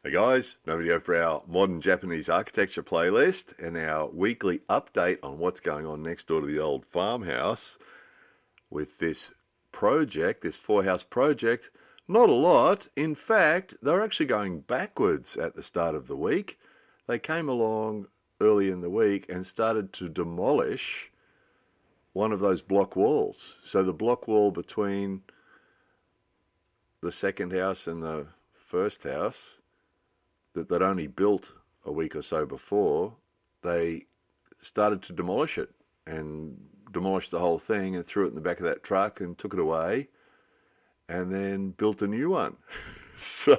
Hey guys, another video for our modern Japanese architecture playlist and our weekly update on what's going on next door to the old farmhouse with this project, this four-house project. Not a lot. In fact, they're actually going backwards at the start of the week. They came along early in the week and started to demolish one of those block walls. So the block wall between the second house and the first house that they'd only built a week or so before, they started to demolish it and demolished the whole thing and threw it in the back of that truck and took it away and then built a new one. So,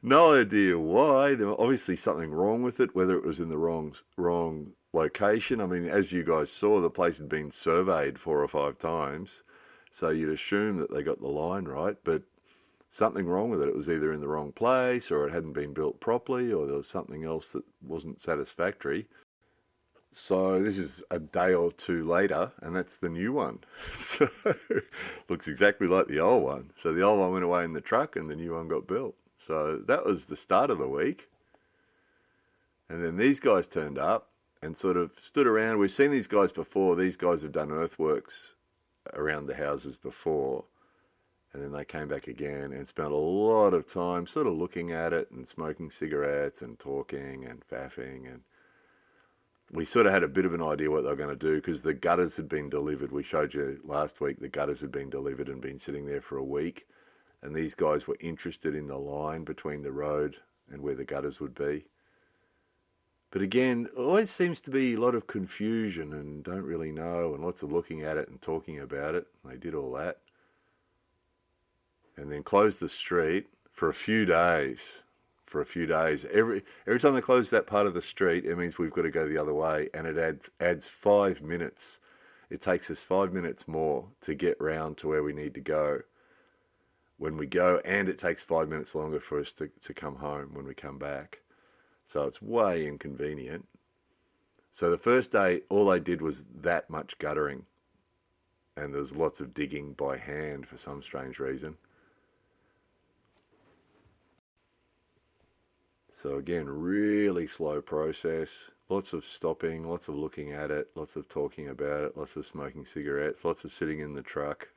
no idea why. There was obviously something wrong with it, whether it was in the wrong location. I mean, as you guys saw, the place had been surveyed 4 or 5 times, so you'd assume that they got the line right, but something wrong with it. It was either in the wrong place or it hadn't been built properly or there was something else that wasn't satisfactory. So this is a day or two later and that's the new one. So looks exactly like the old one. So the old one went away in the truck and the new one got built. So that was the start of the week. And then these guys turned up and sort of stood around. We've seen these guys before. These guys have done earthworks around the houses before. And then they came back again and spent a lot of time sort of looking at it and smoking cigarettes and talking and faffing. And we sort of had a bit of an idea what they were going to do because the gutters had been delivered. We showed you last week the gutters had been delivered and been sitting there for a week. And these guys were interested in the line between the road and where the gutters would be. But again, always seems to be a lot of confusion and don't really know and lots of looking at it and talking about it. They did all that. And then closed the street for a few days. Every time they close that part of the street, it means we've got to go the other way, and it adds 5 minutes. It takes us 5 minutes more to get round to where we need to go when we go, and it takes 5 minutes longer for us to come home when we come back. So it's way inconvenient. So the first day, all they did was that much guttering, and there's lots of digging by hand for some strange reason. So again, really slow process, lots of stopping, lots of looking at it, lots of talking about it, lots of smoking cigarettes, lots of sitting in the truck.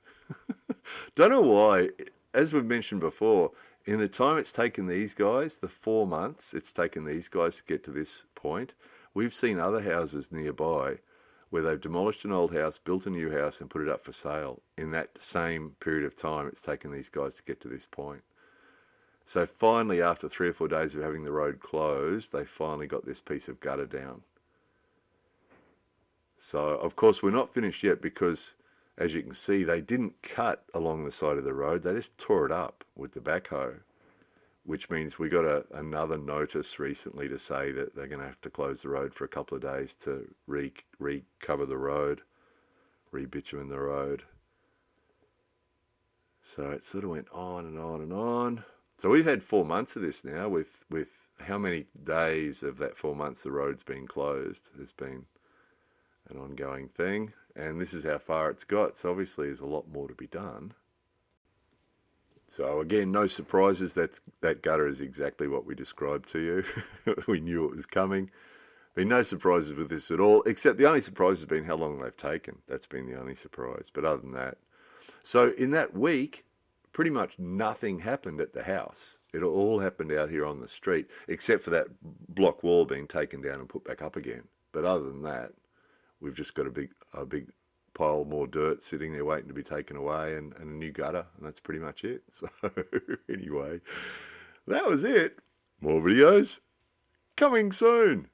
Don't know why, as we've mentioned before, in the time it's taken these guys, the 4 months it's taken these guys to get to this point, we've seen other houses nearby where they've demolished an old house, built a new house and put it up for sale. In that same period of time, it's taken these guys to get to this point. So finally, after 3 or 4 days of having the road closed, they finally got this piece of gutter down. So, of course, we're not finished yet because, as you can see, they didn't cut along the side of the road. They just tore it up with the backhoe, which means we got another notice recently to say that they're going to have to close the road for a couple of days to recover the road, re-bitumen the road. So it sort of went on and on and on. So we've had 4 months of this now with how many days of that 4 months the road's been closed has been an ongoing thing. And this is how far it's got. So obviously there's a lot more to be done. So again, no surprises. That gutter is exactly what we described to you. We knew it was coming. Been no surprises with this at all, except the only surprise has been how long they've taken. That's been the only surprise. But other than that. So in that week, pretty much nothing happened at the house. It all happened out here on the street, except for that block wall being taken down and put back up again. But other than that, we've just got a big pile more dirt sitting there waiting to be taken away and a new gutter, and that's pretty much it. So anyway, that was it. More videos coming soon.